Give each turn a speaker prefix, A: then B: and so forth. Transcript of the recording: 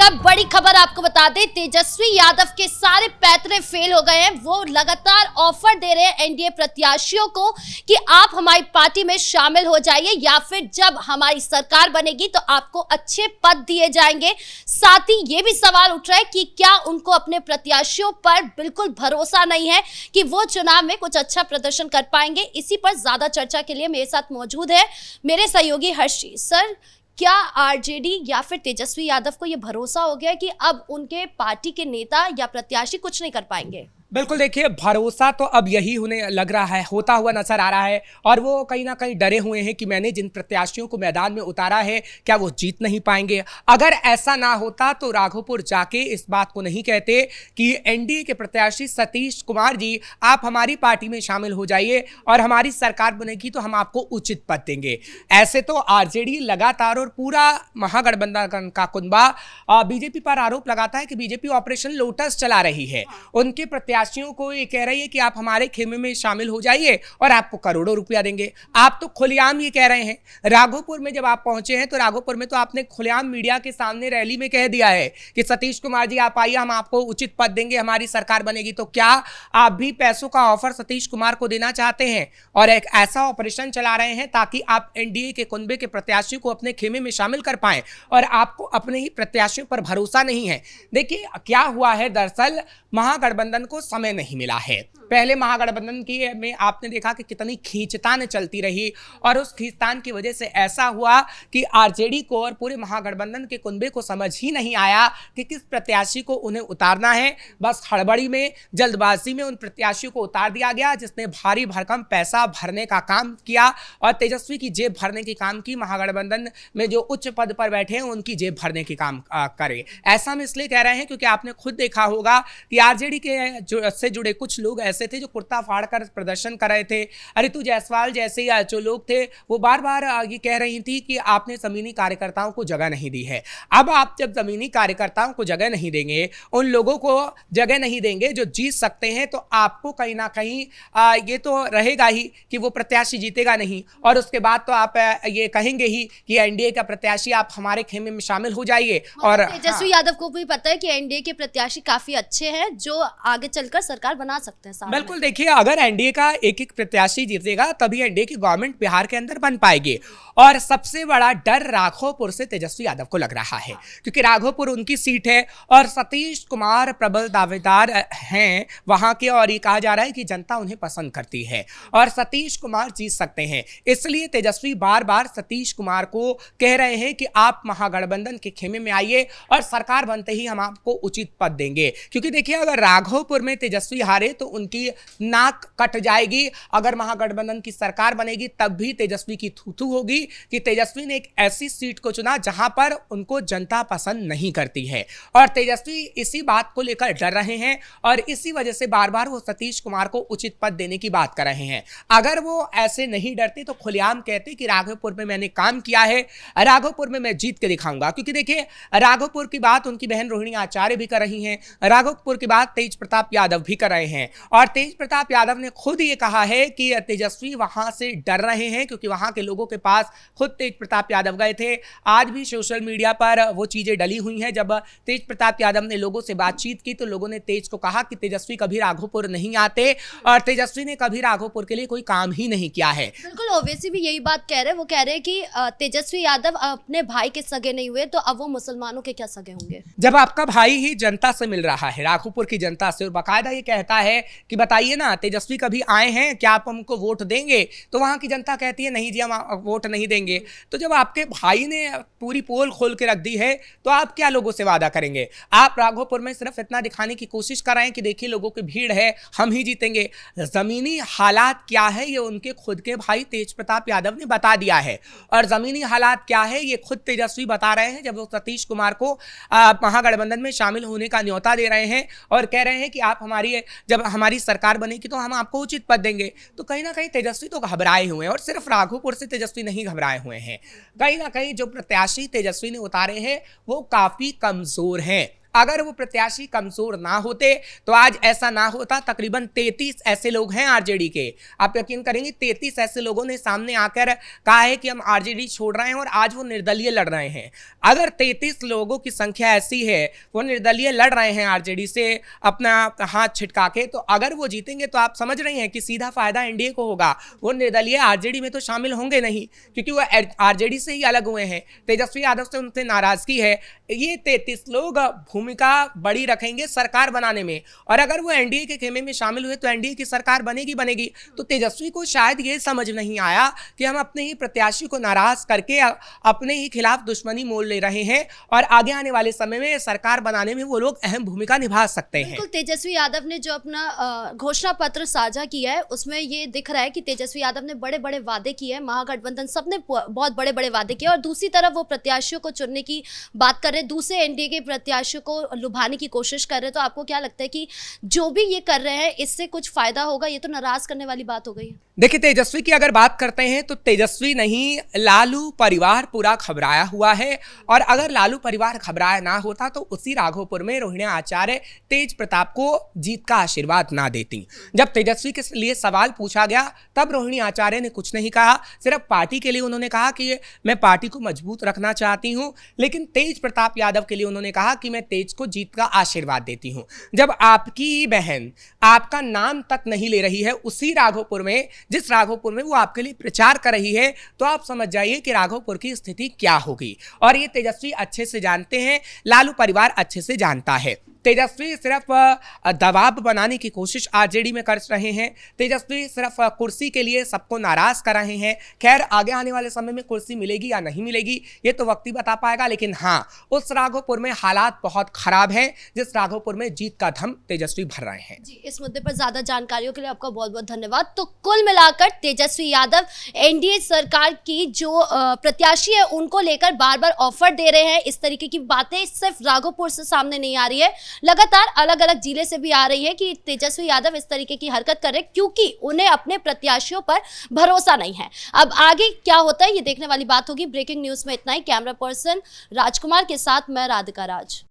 A: लेकर बड़ी खबर आपको बता दें, तेजस्वी यादव के सारे पैतरे फेल हो गए हैं। वो लगातार ऑफर दे रहे हैं एनडीए प्रत्याशियों को कि आप हमारी पार्टी में शामिल हो जाइए या फिर जब हमारी सरकार बनेगी तो आपको अच्छे पद दिए जाएंगे। साथ ही ये भी सवाल उठ रहा है कि क्या उनको अपने प्रत्याशियों पर बिल्कुल भरोसा नहीं है कि वो चुनाव में कुछ अच्छा प्रदर्शन कर पाएंगे। इसी पर ज्यादा चर्चा के लिए मेरे साथ मौजूद है मेरे सहयोगी हर्षी। सर, क्या आरजेडी या फिर तेजस्वी यादव को यह भरोसा हो गया कि अब उनके पार्टी के नेता या प्रत्याशी कुछ नहीं कर पाएंगे?
B: बिल्कुल, देखिए, भरोसा तो अब यही होने लग रहा है, होता हुआ नजर आ रहा है। और वो कहीं ना कहीं डरे हुए हैं कि मैंने जिन प्रत्याशियों को मैदान में उतारा है क्या वो जीत नहीं पाएंगे। अगर ऐसा ना होता तो राघोपुर जाके इस बात को नहीं कहते कि एनडीए के प्रत्याशी सतीश कुमार जी, आप हमारी पार्टी में शामिल हो जाइए और हमारी सरकार बनेगी तो हम आपको उचित पद देंगे। ऐसे तो आरजेडी लगातार और पूरा महागठबंधन का कुनबा बीजेपी पर आरोप लगाता है कि बीजेपी ऑपरेशन लोटस चला रही है। उनके प्रत्याशियों को ये कह रही है कि आप हमारे खेमे में शामिल हो जाइए और आपको करोड़ों रुपया देंगे। आप तो खुलेआम ये कह रहे हैं। राघोपुर में जब आप पहुंचे हैं तो राघोपुर में तो आपने खुलेआम मीडिया के सामने रैली में कह दिया है कि सतीश कुमार जी आप आइए, हम आपको उचित पद देंगे, हमारी सरकार बनेगी। तो क्या आप भी पैसों का ऑफर सतीश कुमार को देना चाहते हैं और एक ऐसा ऑपरेशन चला रहे हैं ताकि आप एनडीए के कुनबे के प्रत्याशियों को अपने खेमे में शामिल कर पाएं और आपको अपने ही प्रत्याशियों पर भरोसा नहीं है? देखिए, क्या हुआ है, दरअसल महागठबंधन को समय नहीं मिला है। पहले महागठबंधन की में आपने देखा कि कितनी खींचतान चलती रही और उस खींचतान की वजह से ऐसा हुआ कि आरजेडी को और पूरे महागठबंधन के कुनबे को समझ ही नहीं आया कि किस प्रत्याशी को उन्हें उतारना है। बस हड़बड़ी में, जल्दबाजी में उन प्रत्याशियों को उतार दिया गया जिसने भारी भरकम पैसा भरने का काम किया और तेजस्वी की जेब भरने के काम की। महागठबंधन में जो उच्च पद पर बैठे हैं उनकी जेब भरने के काम करे। ऐसा हम इसलिए कह रहे हैं क्योंकि आपने खुद देखा होगा कि आरजेडी के से जुड़े कुछ लोग ऐसे थे जो कुर्ता फाड़ कर प्रदर्शन कर रहे थे। ऋतु जायसवाल जैसे जो लोग थे वो बार बार ये कह रही थी कि आपने जमीनी कार्यकर्ताओं को जगह नहीं दी है। अब आप जब जमीनी कार्यकर्ताओं को जगह नहीं देंगे, उन लोगों को जगह नहीं देंगे जो जीत सकते हैं, तो आपको कहीं ना कहीं ये तो रहेगा ही कि वो प्रत्याशी जीतेगा नहीं। और उसके बाद तो आप ये कहेंगे ही कि एनडीए का प्रत्याशी आप हमारे खेमे में शामिल हो जाइए। और
A: तेजस्वी यादव को भी पता है कि एनडीए के प्रत्याशी काफी अच्छे हैं जो आगे चलकर सरकार बना सकते हैं।
B: बिल्कुल, देखिए, अगर एनडीए का एक एक प्रत्याशी जीतेगा तभी एनडीए की गवर्नमेंट बिहार के अंदर बन पाएगी। और सबसे बड़ा डर राघोपुर से तेजस्वी यादव को लग रहा है क्योंकि राघोपुर उनकी सीट है और सतीश कुमार प्रबल दावेदार हैं वहां के। और ये कहा जा रहा है कि जनता उन्हें पसंद करती है और सतीश कुमार जीत सकते हैं। इसलिए तेजस्वी बार बार सतीश कुमार को कह रहे हैं कि आप महागठबंधन के खेमे में आइए और सरकार बनते ही हम आपको उचित पद देंगे। क्योंकि देखिए, अगर राघोपुर में तेजस्वी हारे तो उनकी नाक कट जाएगी। अगर महागठबंधन की सरकार बनेगी तब भी तेजस्वी की थूथू होगी कि तेजस्वी ने एक ऐसी सीट को चुना जहां पर उनको जनता पसंद नहीं करती है। और तेजस्वी इसी बात को लेकर डर रहे हैं और इसी वजह से बार बार वो सतीश कुमार को उचित पद देने की बात कर रहे हैं। अगर वो ऐसे नहीं डरते तो खुलेआम कहते कि राघोपुर में मैंने काम किया है, राघोपुर में मैं जीत के दिखाऊंगा। क्योंकि देखिए, राघोपुर की बात उनकी बहन रोहिणी आचार्य भी कर रही हैं, राघोपुर की बात तेज प्रताप यादव भी कर रहे हैं। और तेज प्रताप यादव ने खुद ये कहा है कि तेजस्वी वहां से डर रहे हैं क्योंकि वहां के लोगों के पास खुद तेज प्रताप यादव गए थे। आज भी सोशल मीडिया पर वो चीजें डली हुई हैं। जब तेज प्रताप यादव ने लोगों से बातचीत की तो लोगों ने तेज को कहा कि तेजस्वी कभी राघोपुर नहीं आते और तेजस्वी ने कभी राघोपुर के लिए कोई काम ही नहीं किया है।
A: बिल्कुल, ओवैसी भी यही बात कह रहे हैं। वो कह रहे हैं कि तेजस्वी यादव अपने भाई के सगे नहीं हुए तो अब वो मुसलमानों के क्या सगे होंगे।
B: जब आपका भाई ही जनता से मिल रहा है, राघोपुर की जनता से, और बाकायदा ये कहता है कि बताइए ना, तेजस्वी कभी आए हैं, क्या आप हमको वोट देंगे? तो वहां की जनता कहती है नहीं जी, हम वोट नहीं देंगे। तो जब आपके भाई ने पूरी पोल खोल के रख दी है तो आप क्या लोगों से वादा करेंगे? आप राघोपुर में सिर्फ इतना दिखाने की कोशिश कर रहे हैं कि देखिए लोगों की भीड़ है, हम ही जीतेंगे। जमीनी हालात क्या है ये उनके खुद के भाई तेज प्रताप यादव ने बता दिया है। और जमीनी हालात क्या है ये खुद तेजस्वी बता रहे हैं जब वो सतीश कुमार को महागठबंधन में शामिल होने का न्योता दे रहे हैं और कह रहे हैं कि आप जब हमारी सरकार बनेगी तो हम आपको उचित पद देंगे। तो कहीं ना कहीं तेजस्वी तो घबराए हुए हैं और सिर्फ राघोपुर से तेजस्वी नहीं घबराए हुए हैं। कहीं ना कहीं जो प्रत्याशी तेजस्वी ने उतारे हैं वो काफी कमजोर हैं। अगर वो प्रत्याशी कमजोर ना होते तो आज ऐसा ना होता। तकरीबन 33 ऐसे लोग हैं आरजेडी के, आप यकीन करेंगे 33 ऐसे लोगों ने सामने आकर कहा है कि हम आरजेडी छोड़ रहे हैं और आज वो निर्दलीय लड़ रहे हैं। अगर 33 लोगों की संख्या ऐसी है, वो निर्दलीय लड़ रहे हैं आरजेडी से अपना हाथ छिटका के, तो अगर वो जीतेंगे तो आप समझ रहे हैं कि सीधा फायदा एनडीए को होगा। वो निर्दलीय आरजेडी में तो शामिल होंगे नहीं, क्योंकि वो आरजेडी से ही अलग हुए हैं। तेजस्वी यादव से उनसे नाराजगी है। ये 33 लोग भूमिका बड़ी रखेंगे सरकार बनाने में, और अगर वो एनडीए के खेमे में शामिल हुए तो एनडीए की सरकार बनेगी। तो तेजस्वी को शायद ये समझ नहीं आया कि हम अपने ही प्रत्याशी को नाराज करके अपने ही खिलाफ दुश्मनी मोल ले रहे हैं, और आगे आने वाले समय में सरकार बनाने में वो लोग अहम भूमिका निभा सकते हैं।
A: बिल्कुल, तेजस्वी यादव ने जो अपना घोषणा पत्र साझा किया है उसमें ये दिख रहा है कि तेजस्वी यादव ने बड़े बड़े वादे किए हैं। महागठबंधन सबने बहुत बड़े बड़े वादे किए, और दूसरी तरफ वो प्रत्याशियों को चुनने की बात कर रहे हैं, दूसरे एनडीए के प्रत्याशियों को लुभाने की कोशिश कर रहे हैं। तो आपको क्या लगता है कि जो भी ये कर रहे हैं इससे कुछ फायदा होगा? ये तो नाराज करने वाली बात हो गई है।
B: देखिए, तेजस्वी की अगर बात करते हैं तो तेजस्वी नहीं, लालू परिवार पूरा घबराया हुआ है। और अगर लालू परिवार घबराया ना होता तो उसी राघोपुर में रोहिणी आचार्य तेज प्रताप को जीत का आशीर्वाद ना देती। जब तेजस्वी के लिए सवाल पूछा गया तब रोहिणी आचार्य ने कुछ नहीं कहा, सिर्फ पार्टी के लिए उन्होंने कहा कि मैं पार्टी को मजबूत रखना चाहती हूं। लेकिन तेज प्रताप यादव के लिए उन्होंने कहा कि मैं तेज को जीत का आशीर्वाद देती हूं। जब आपकी ही बहन आपका नाम तक नहीं ले रही है उसी राघोपुर में, जिस राघोपुर में वो आपके लिए प्रचार कर रही है, तो आप समझ जाइए कि राघोपुर की स्थिति क्या होगी। और ये तेजस्वी अच्छे से जानते हैं, लालू परिवार अच्छे से जानता है। तेजस्वी सिर्फ दबाव बनाने की कोशिश आरजेडी में कर रहे हैं। तेजस्वी सिर्फ कुर्सी के लिए सबको नाराज कर रहे हैं। खैर, आगे आने वाले समय में कुर्सी मिलेगी या नहीं मिलेगी ये तो वक्त ही बता पाएगा। लेकिन हाँ, उस राघोपुर में हालात बहुत खराब हैं जिस राघोपुर में जीत का दम तेजस्वी भर रहे हैं।
A: जी, इस मुद्दे पर ज्यादा जानकारियों के लिए आपका बहुत बहुत धन्यवाद। तो कुल मिलाकर तेजस्वी यादव एनडीए सरकार की जो प्रत्याशी है उनको लेकर बार बार ऑफर दे रहे हैं। इस तरीके की बातें सिर्फ राघोपुर से सामने नहीं आ रही है, लगातार अलग अलग जिले से भी आ रही है कि तेजस्वी यादव इस तरीके की हरकत कर रहे हैं क्योंकि उन्हें अपने प्रत्याशियों पर भरोसा नहीं है। अब आगे क्या होता है ये देखने वाली बात होगी। ब्रेकिंग न्यूज में इतना ही। कैमरा पर्सन राजकुमार के साथ मैं राधिका राज।